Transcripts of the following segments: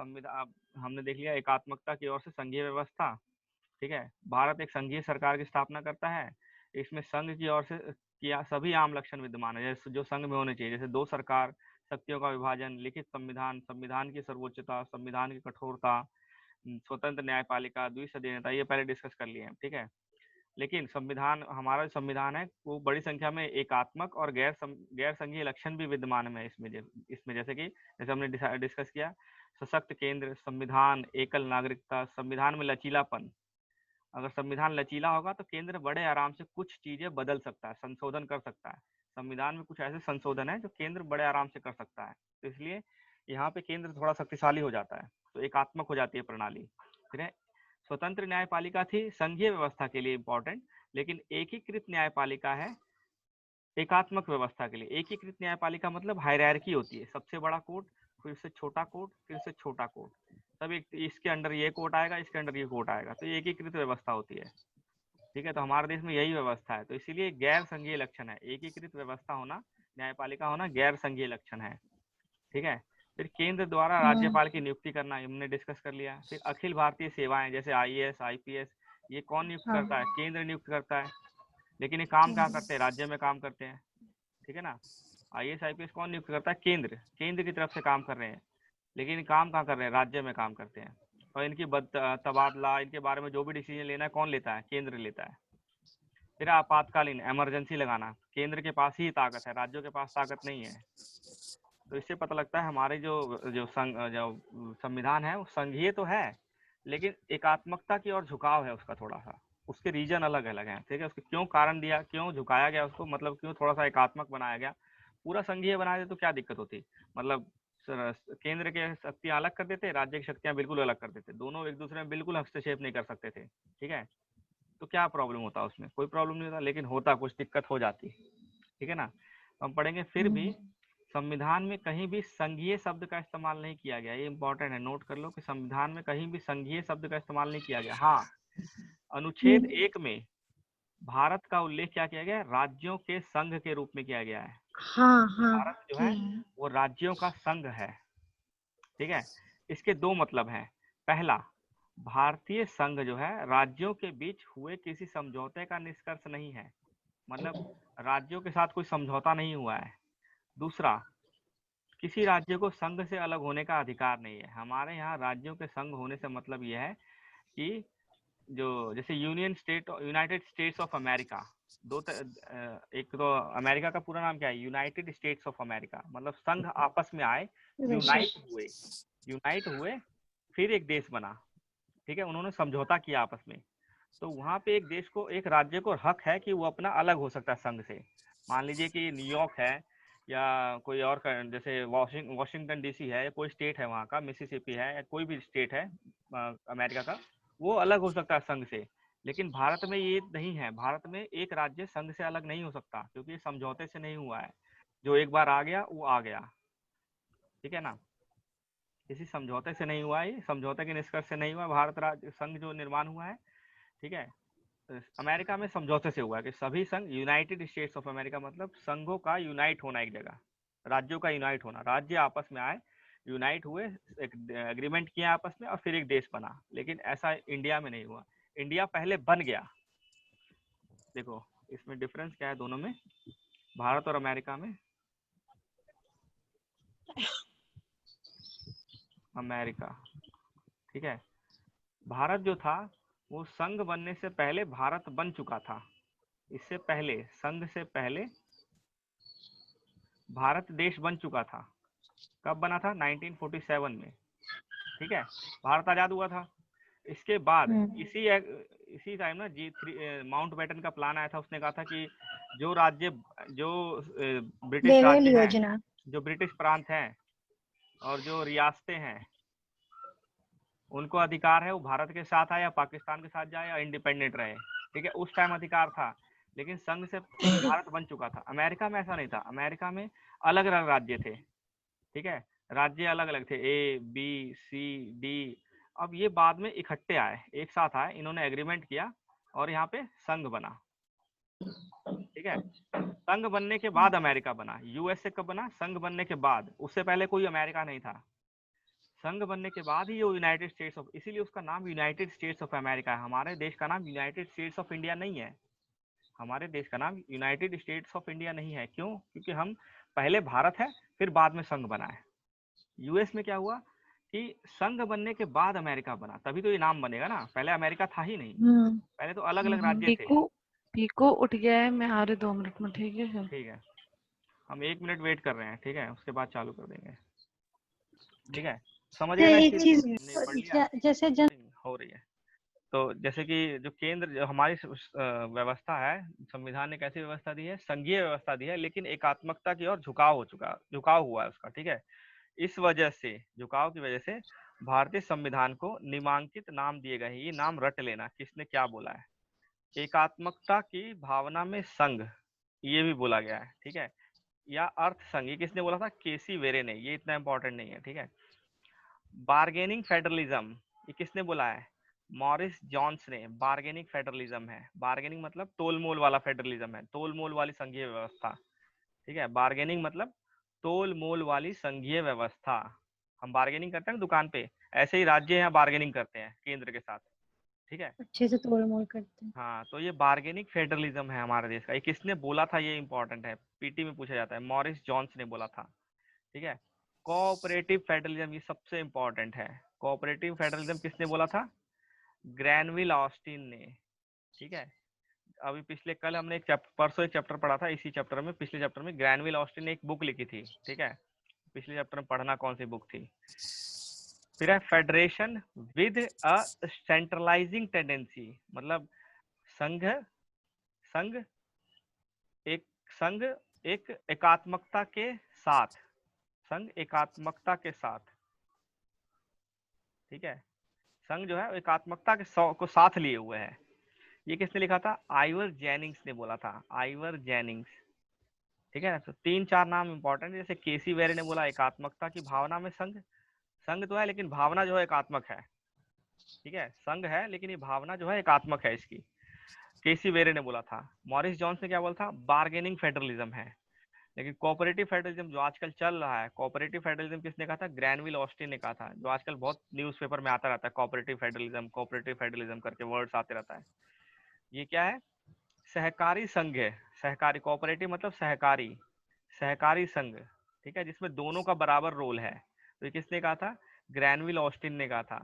संविधान हमने देख लिया एकात्मकता की ओर से संघीय व्यवस्था। ठीक है, भारत एक संघीय सरकार की स्थापना करता है। इसमें संघ की ओर से किया सभी आम लक्षण विद्यमान है जैसे जो संघ में होने चाहिए, जैसे दो सरकार, शक्तियों का विभाजन, लिखित संविधान, संविधान की सर्वोच्चता, संविधान की कठोरता, स्वतंत्र न्यायपालिका, द्विसदनीयता, ये पहले डिस्कस कर लिए हैं। ठीक है, लेकिन संविधान, हमारा जो संविधान है वो बड़ी संख्या में एकात्मक और गैर संघीय लक्षण भी विद्यमान है इसमें जैसे कि जैसे हमने डिस्कस किया, सशक्त केंद्र, संविधान, एकल नागरिकता, संविधान में लचीलापन। अगर संविधान लचीला होगा तो केंद्र बड़े आराम से कुछ चीजें बदल सकता है, संशोधन कर सकता है। संविधान में कुछ ऐसे संशोधन है जो केंद्र बड़े आराम से कर सकता है, तो इसलिए यहाँ पे केंद्र थोड़ा शक्तिशाली हो जाता है, तो एकात्मक हो जाती है प्रणाली। फिर है स्वतंत्र न्यायपालिका थी संघीय व्यवस्था के लिए इंपॉर्टेंट, लेकिन एकीकृत न्यायपालिका है एकात्मक व्यवस्था के लिए। एकीकृत न्यायपालिका मतलब हायरार्की होती है, सबसे बड़ा कोर्ट, फिर से छोटा कोर्ट, फिर से छोटा कोर्ट, तब एक इसके अंडर ये कोर्ट आएगा, इसके अंडर ये कोर्ट आएगा, तो ये एकीकृत व्यवस्था होती है। ठीक है, तो हमारे देश में यही व्यवस्था है, तो इसीलिए गैर संघीय लक्षण है। एकीकृत व्यवस्था होना, न्यायपालिका होना गैर संघीय लक्षण है। ठीक है, फिर केंद्र द्वारा राज्यपाल की नियुक्ति करना, हमने डिस्कस कर लिया। फिर अखिल भारतीय सेवाएं जैसे आईएएस, आईपीएस, ये कौन नियुक्त करता है? केंद्र नियुक्त करता है, लेकिन ये काम कहाँ करते हैं? राज्य में काम करते हैं। ठीक है ना, आईएएस आईपीएस कौन नियुक्त करता है? केंद्र, केंद्र की तरफ से काम कर रहे हैं, लेकिन काम कहाँ कर रहे हैं? राज्य में काम करते हैं। और इनकी तबादला, इनके बारे में जो भी डिसीजन लेना है कौन लेता है? केंद्र लेता है। फिर आपातकालीन इमरजेंसी लगाना, केंद्र के पास ही ताकत है, राज्यों के पास ताकत नहीं है। तो इससे पता लगता है हमारे जो जो संविधान है वो संघीय तो है, लेकिन एकात्मकता की ओर झुकाव है उसका थोड़ा सा, उसके रीजन अलग अलग हैं। ठीक है, उसके क्यों कारण दिया, क्यों झुकाया गया उसको, मतलब क्यों थोड़ा सा एकात्मक बनाया गया। पूरा संघीय बना दे तो क्या दिक्कत होती, मतलब केंद्र के शक्तियां अलग कर देते, राज्य की शक्तियां बिल्कुल अलग कर देते, दोनों एक दूसरे में बिल्कुल हस्तक्षेप नहीं कर सकते थे। ठीक है, तो क्या प्रॉब्लम होता उसमें? कोई प्रॉब्लम नहीं होता, लेकिन होता कुछ दिक्कत हो जाती। ठीक है ना, हम पढ़ेंगे। फिर भी संविधान में कहीं भी संघीय शब्द का इस्तेमाल नहीं किया गया, ये इंपॉर्टेंट है, नोट कर लो कि संविधान में कहीं भी संघीय शब्द का इस्तेमाल नहीं किया गया। हाँ, अनुच्छेद 1 में भारत का उल्लेख क्या किया गया है? राज्यों के संघ के रूप में किया गया है। भारत जो है वो राज्यों का संघ है। ठीक है, इसके दो मतलब हैं। पहला, भारतीय संघ जो है राज्यों के बीच हुए किसी समझौते का निष्कर्ष नहीं है, मतलब राज्यों के साथ कोई समझौता नहीं हुआ है। दूसरा, किसी राज्य को संघ से अलग होने का अधिकार नहीं है। हमारे यहाँ राज्यों के संघ होने से मतलब यह है कि जो जैसे यूनाइटेड स्टेट्स ऑफ अमेरिका, एक तो अमेरिका का पूरा नाम क्या है? यूनाइटेड स्टेट्स ऑफ अमेरिका, मतलब संघ आपस में आए, यूनाइट हुए, फिर एक देश बना। ठीक है, उन्होंने समझौता किया आपस में, तो वहां पे एक देश को, एक राज्य को हक है कि वो अपना अलग हो सकता है संघ से। मान लीजिए कि न्यूयॉर्क है या कोई और जैसे वॉशिंगटन डीसी है, या कोई स्टेट है वहाँ का, मिसिसिपी है, या कोई भी स्टेट है अमेरिका का, वो अलग हो सकता है संघ से। लेकिन भारत में ये नहीं है, भारत में एक राज्य संघ से अलग नहीं हो सकता, क्योंकि समझौते से नहीं हुआ है। जो एक बार आ गया वो आ गया। ठीक है ना, किसी समझौते से नहीं हुआ है, समझौते के निष्कर्ष से नहीं हुआ भारत राज्य संघ जो निर्माण हुआ है। ठीक है, अमेरिका में समझौते से हुआ है कि सभी संघ, यूनाइटेड स्टेट्स ऑफ अमेरिका मतलब संघों का यूनाइट होना एक जगह, राज्यों का यूनाइट होना, राज्य आपस में आए, यूनाइट हुए, एक एग्रीमेंट किया आपस में, और फिर एक देश बना। लेकिन ऐसा इंडिया में नहीं हुआ, इंडिया पहले बन गया। देखो इसमें डिफरेंस क्या है दोनों में, भारत और अमेरिका में। अमेरिका, ठीक है, भारत जो था वो संघ बनने से पहले भारत बन चुका था। इससे पहले, संघ से पहले भारत देश बन चुका था। कब बना था? 1947 में। ठीक है, भारत आजाद हुआ था। इसके बाद इसी टाइम ना माउंट बैटन का प्लान आया था, उसने कहा था कि जो राज्य, जो ब्रिटिश राज्य हैं, जो ब्रिटिश प्रांत हैं और जो रियासतें हैं, उनको अधिकार है वो भारत के साथ आए या पाकिस्तान के साथ जाए या इंडिपेंडेंट रहे। ठीक है, उस टाइम अधिकार था, लेकिन संघ से भारत बन चुका था। अमेरिका में ऐसा नहीं था, अमेरिका में अलग अलग राज्य थे। ठीक है, राज्य अलग अलग थे, ए बी सी डी। अब ये बाद में इकट्ठे आए, एक साथ आए, इन्होंने एग्रीमेंट किया और यहाँ पे संघ बना। ठीक है, संघ बनने के बाद अमेरिका बना। यूएसए कब बना? संघ बनने के बाद, उससे पहले कोई अमेरिका नहीं था। संघ बनने के बाद ही ये यूनाइटेड स्टेट्स ऑफ, इसीलिए उसका नाम यूनाइटेड स्टेट्स ऑफ अमेरिका है। हमारे देश का नाम यूनाइटेड स्टेट्स ऑफ इंडिया नहीं है। हमारे देश का नाम यूनाइटेड स्टेट्स ऑफ इंडिया नहीं है। क्यों? क्योंकि हम पहले भारत है, फिर बाद में संघ बना है। यूएस में क्या हुआ कि संघ बनने के बाद अमेरिका बना, तभी तो ये नाम बनेगा ना, पहले अमेरिका था ही नहीं, पहले तो अलग अलग राज्य थे। पीकू पीकू उठ गया है, मैं आ रही 2 मिनट में, ठीक है सर? ठीक है, हम 1 मिनट वेट कर रहे हैं, ठीक है, उसके बाद चालू कर देंगे। ठीक है, समझ गए ना इस एक चीज चीज ने पढ़ लिया जैसे जन हो रही है। तो जैसे कि जो केंद्र, जो हमारी व्यवस्था है, संविधान ने कैसी व्यवस्था दी है, संघीय व्यवस्था दी है, लेकिन एकात्मकता की ओर झुकाव हुआ है उसका। ठीक है, इस वजह से, झुकाव की वजह से भारतीय संविधान को निमांकित नाम दिए गए हैं। ये नाम रट लेना, किसने क्या बोला है। एकात्मकता की भावना में संघ, ये भी बोला गया है। ठीक है, या अर्थ संघ, ये किसने बोला था, केसी वेरे ने, ये इतना इंपॉर्टेंट नहीं है। ठीक है, बार्गेनिंग फेडरलिज्म, ये किसने बोला है, मॉरिस जॉन्स ने। बार्गेनिंग फेडरलिज्म है, बार्गेनिंग मतलब तोल मोल वाला फेडरलिज्म है, तोल मोल वाली संघीय व्यवस्था। ठीक है, बार्गेनिंग मतलब तोल मोल वाली संघीय व्यवस्था। हम बार्गेनिंग करते हैं ना दुकान पे, ऐसे ही राज्य यहाँ बार्गेनिंग करते हैं केंद्र के साथ। ठीक है, अच्छे से तोड़ मोड़ करते हैं। हाँ, तो ये बार्गेनिंग फेडरलिज्म है हमारे देश का। ये किसने बोला था, ये इंपॉर्टेंट है, पीटी में पूछा जाता है, मॉरिस जॉन्स ने बोला था। ठीक है, कोऑपरेटिव फेडरलिज्म, ये सबसे इंपॉर्टेंट है। कोऑपरेटिव फेडरलिज्म किसने बोला था, ग्रैनविल ऑस्टिन ने। ठीक है, अभी पिछले कल हमने परसों एक चैप्टर पढ़ा था, इसी चैप्टर में, पिछले चैप्टर में ग्रैनविल ऑस्टिन ने एक बुक लिखी थी। ठीक है, पिछले चैप्टर में पढ़ना कौन सी बुक थी। फिर है federation with a centralising tendency, मतलब संघ संघ एक संघ एक एकात्मकता के साथ, संघ एकात्मकता के साथ। ठीक है, संघ जो है एकात्मकता के को साथ लिए हुए है। ये किसने लिखा था, आइवर जेनिंग्स ने बोला था, आइवर जेनिंग्स। ठीक है ना, तो 3-4 नाम इंपॉर्टेंट, जैसे केसी वेरे ने बोला एकात्मकता की भावना में संघ, संघ तो है लेकिन भावना जो है एकात्मक है। ठीक है, संघ है लेकिन ये भावना जो है एकात्मक है इसकी, केसी वेरे ने बोला था। मॉरिस जॉन्स ने क्या बोला था, बार्गेनिंग फेडरलिज्म है। लेकिन कोऑपरेटिव फेडरलिज्म जो आजकल चल रहा है, कोऑपरेटिव फेडरलिज्म किसने कहा था, ग्रैनविल ऑस्टिन ने कहा था, जो आजकल बहुत न्यूज़पेपर में आता रहता है, कोऑपरेटिव फेडरलिज्म करके वर्ड्स आते रहता है। ये क्या है, सहकारी संघ है, सहकारी, कोऑपरेटिव मतलब सहकारी, सहकारी संघ। ठीक है, जिसमें दोनों का बराबर रोल है। तो ये किसने कहा था, ग्रैनविल ऑस्टिन ने कहा था।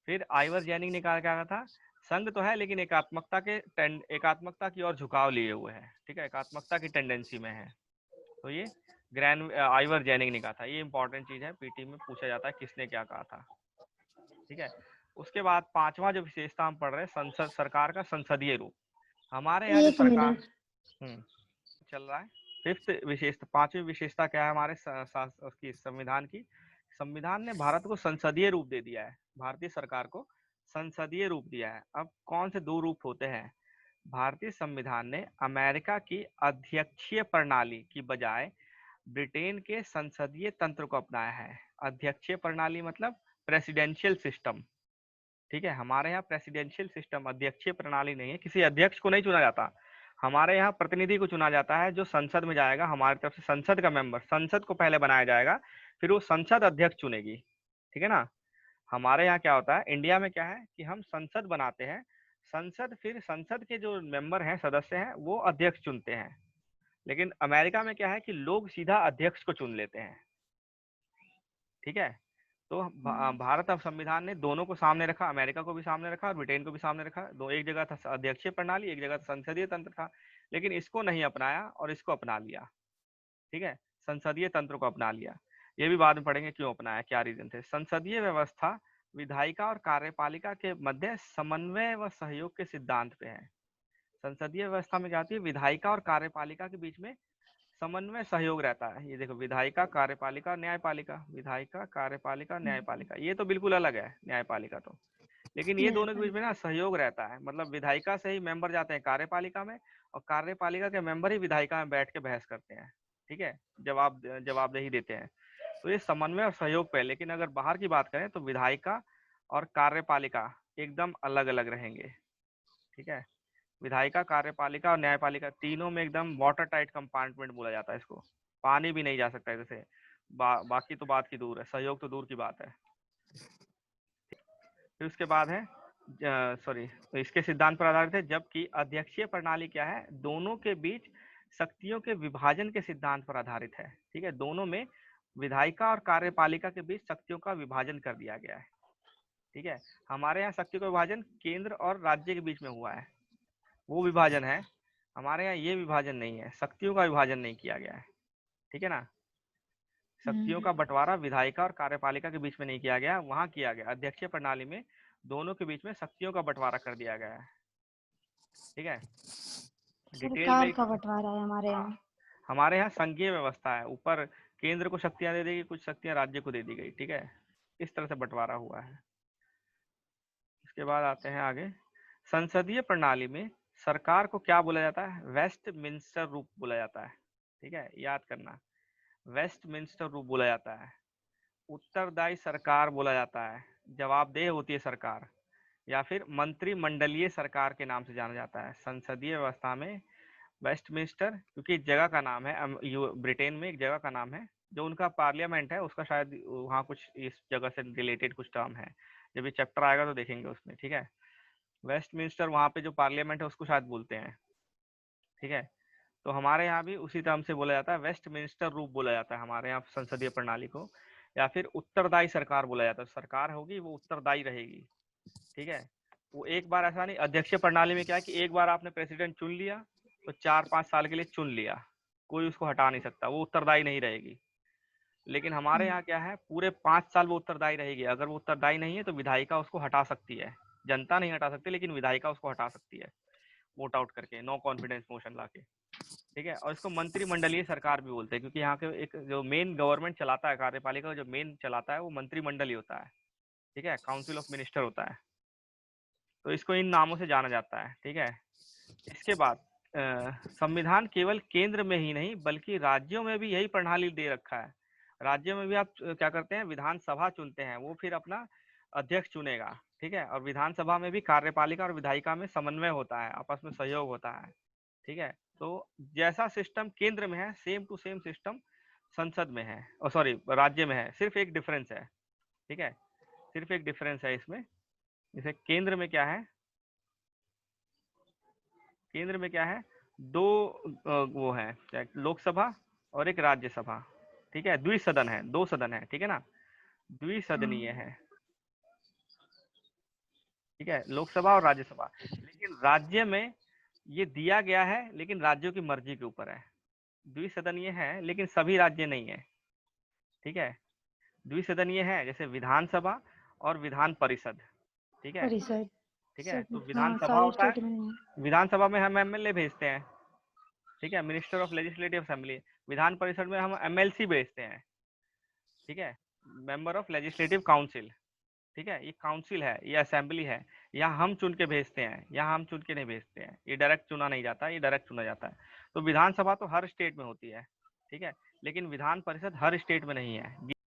फिर आइवर जेनिंग ने कहा, क्या कहा था, संघ तो है लेकिन एकात्मकता की ओर झुकाव लिए हुए है। ठीक है, एकात्मकता की टेंडेंसी में है। तो ये आइवर जेनिंग ने कहा था। ये इंपॉर्टेंट चीज है, पीटी में पूछा जाता है किसने क्या कहा था। ठीक है, उसके बाद पांचवा जो विशेषता हम पढ़ रहे हैं, संसद, सरकार का संसदीय रूप। हमारे यहाँ जो एक सरकार मिनट। चल रहा है, फिफ्थ विशेषता, पांचवी विशेषता क्या है हमारे उसकी, संविधान की। संविधान ने भारत को संसदीय रूप दे दिया है, भारतीय सरकार को संसदीय रूप दिया है। अब कौन से दो रूप होते हैं, भारतीय संविधान ने अमेरिका की अध्यक्षीय प्रणाली की बजाय ब्रिटेन के संसदीय तंत्र को अपनाया है। अध्यक्षीय प्रणाली मतलब प्रेसिडेंशियल सिस्टम। ठीक है, हमारे यहाँ प्रेसिडेंशियल सिस्टम, अध्यक्षीय प्रणाली नहीं है, किसी अध्यक्ष को नहीं चुना जाता। हमारे यहाँ प्रतिनिधि को चुना जाता है, जो संसद में जाएगा, हमारी तरफ से संसद का मेंबर, संसद को पहले बनाया जाएगा, फिर वो संसद अध्यक्ष चुनेगी। ठीक है ना, हमारे यहाँ क्या होता है, इंडिया में क्या है कि हम संसद बनाते हैं, संसद, फिर संसद के जो मेंबर हैं, सदस्य हैं, वो अध्यक्ष चुनते हैं। लेकिन अमेरिका में क्या है कि लोग सीधा अध्यक्ष को चुन लेते हैं। ठीक है, तो भारत अब संविधान ने दोनों को सामने रखा, अमेरिका को भी सामने रखा और ब्रिटेन को भी सामने रखा। दो, एक जगह था अध्यक्षीय प्रणाली, एक जगह संसदीय तंत्र था, लेकिन इसको नहीं अपनाया और इसको अपना लिया। ठीक है, संसदीय तंत्र को अपना लिया। ये भी बाद में पढ़ेंगे क्यों अपनाया, क्या रीजन थे। संसदीय व्यवस्था विधायिका और कार्यपालिका के मध्य समन्वय व सहयोग के सिद्धांत पे है। संसदीय व्यवस्था में क्या होती है, विधायिका और कार्यपालिका के बीच में समन्वय सहयोग रहता है। ये देखो, विधायिका, कार्यपालिका, न्यायपालिका, विधायिका, कार्यपालिका, न्यायपालिका, ये तो बिल्कुल अलग है न्यायपालिका तो, लेकिन ये दोनों के बीच में ना सहयोग रहता है। मतलब विधायिका से ही मेंबर जाते हैं कार्यपालिका में, और कार्यपालिका के मेंबर ही विधायिका में बैठ के बहस करते हैं। ठीक है, जवाबदेही देते हैं। तो ये समन्वय और सहयोग पे। लेकिन अगर बाहर की बात करें तो विधायिका और कार्यपालिका एकदम अलग अलग रहेंगे। ठीक है, विधायिका, कार्यपालिका और न्यायपालिका तीनों में एकदम वाटर टाइट कंपार्टमेंट बोला जाता है इसको, पानी भी नहीं जा सकता है जैसे। बाकी तो बात की दूर है, सहयोग तो दूर की बात है। फिर उसके बाद है सॉरी, इसके सिद्धांत पर आधारित है, जबकि अध्यक्षीय प्रणाली क्या है, दोनों के बीच शक्तियों के विभाजन के सिद्धांत पर आधारित है। ठीक है, दोनों में विधायिका और कार्यपालिका के बीच शक्तियों का विभाजन कर दिया गया है। ठीक है, हमारे यहाँ शक्ति का विभाजन केंद्र और राज्य के बीच में हुआ है, वो विभाजन है। हमारे यहाँ ये विभाजन नहीं है, शक्तियों का विभाजन नहीं किया गया है। ठीक है ना, शक्तियों का बंटवारा विधायिका और कार्यपालिका के बीच में नहीं किया गया, वहां किया गया अध्यक्षीय प्रणाली में दोनों के बीच में शक्तियों का बंटवारा कर दिया गया है। ठीक है, डिटेल सरकार में का बंटवारा है हमारे यहाँ। हमारे यहाँ संघीय व्यवस्था है, ऊपर केंद्र को शक्तियां दे दी गई, कुछ शक्तियां राज्य को दे दी गई। ठीक है, इस तरह से बंटवारा हुआ है। इसके बाद आते हैं आगे, संसदीय प्रणाली में सरकार को क्या बोला जाता है, वेस्टमिंस्टर रूप बोला जाता है। ठीक है, याद करना, वेस्टमिंस्टर रूप बोला जाता है। उत्तरदायी सरकार बोला जाता है, जवाबदेह होती है सरकार, या फिर मंत्रिमंडलीय सरकार के नाम से जाना जाता है। संसदीय व्यवस्था में वेस्टमिंस्टर, क्योंकि जगह का नाम है, ब्रिटेन में एक जगह का नाम है, जो उनका पार्लियामेंट है उसका शायद वहाँ कुछ इस जगह से रिलेटेड कुछ टर्म है, जब ये चैप्टर आएगा तो देखेंगे उसमें। ठीक है, वेस्टमिंस्टर वहाँ पे जो पार्लियामेंट है उसको शायद बोलते हैं। ठीक है, तो हमारे यहाँ भी उसी टर्म से बोला जाता है, वेस्टमिंस्टर रूप बोला जाता है हमारे यहाँ संसदीय प्रणाली को, या फिर उत्तरदायी सरकार बोला जाता है। सरकार होगी वो उत्तरदायी रहेगी। ठीक है, वो एक बार ऐसा नहीं, अध्यक्षीय प्रणाली में क्या है कि एक बार आपने प्रेसिडेंट चुन लिया तो 4-5 साल के लिए चुन लिया, कोई उसको हटा नहीं सकता, वो उत्तरदायी नहीं रहेगी। लेकिन हमारे यहाँ क्या है, पूरे 5 साल वो उत्तरदायी रहेगी। अगर वो उत्तरदायी नहीं है तो विधायिका उसको हटा सकती है, जनता नहीं हटा सकती लेकिन विधायिका उसको हटा सकती है, वोट आउट करके, नो कॉन्फिडेंस मोशन लाके। ठीक है, और इसको मंत्रिमंडलीय सरकार भी बोलते हैं, क्योंकि यहाँ के एक जो मेन गवर्नमेंट चलाता है, कार्यपालिका का जो मेन चलाता है वो मंत्रिमंडल ही होता है। ठीक है, काउंसिल ऑफ मिनिस्टर होता है, तो इसको इन नामों से जाना जाता है। ठीक है, इसके बाद संविधान केवल केंद्र में ही नहीं बल्कि राज्यों में भी यही प्रणाली दे रखा है। राज्यों में भी आप क्या करते हैं, विधानसभा चुनते हैं, वो फिर अपना अध्यक्ष चुनेगा। ठीक है, और विधानसभा में भी कार्यपालिका और विधायिका में समन्वय होता है, आपस में सहयोग होता है। ठीक है, तो जैसा सिस्टम केंद्र में है सेम टू सेम सिस्टम संसद में है, और सॉरी राज्य में है, सिर्फ एक डिफरेंस है। ठीक है, सिर्फ एक डिफरेंस है इसमें। जैसे केंद्र में क्या है, केंद्र में क्या है, दो वो है, लोकसभा और एक राज्यसभा। ठीक है, द्विसदन है, 2 सदन है। ठीक है ना, द्विसदनीय है। ठीक है, लोकसभा और राज्यसभा। लेकिन राज्य में ये दिया गया है, लेकिन राज्यों की मर्जी के ऊपर है। द्विसदनीय है लेकिन सभी राज्य नहीं है। ठीक है, द्विसदनीय है जैसे विधानसभा और विधान परिषद। ठीक है, परिषद ठीक है, तो हाँ, विधानसभा सारे होता स्टेट है, में नहीं है। विधानसभा में हम एमएलए भेजते हैं। ठीक है, minister of legislative assembly. Vidhan Parishad में हम एमएलसी भेजते हैं। ठीक है, मेंबर ऑफ लेजिस्लेटिव काउंसिल। ठीक है, ये काउंसिल है, ये असेंबली है, यहाँ हम चुन के भेजते हैं, यहाँ हम चुन के नहीं भेजते हैं, ये डायरेक्ट चुना नहीं जाता, ये डायरेक्ट चुना जाता है। तो विधानसभा तो हर स्टेट में होती है। ठीक है, लेकिन विधान परिषद हर स्टेट में नहीं है,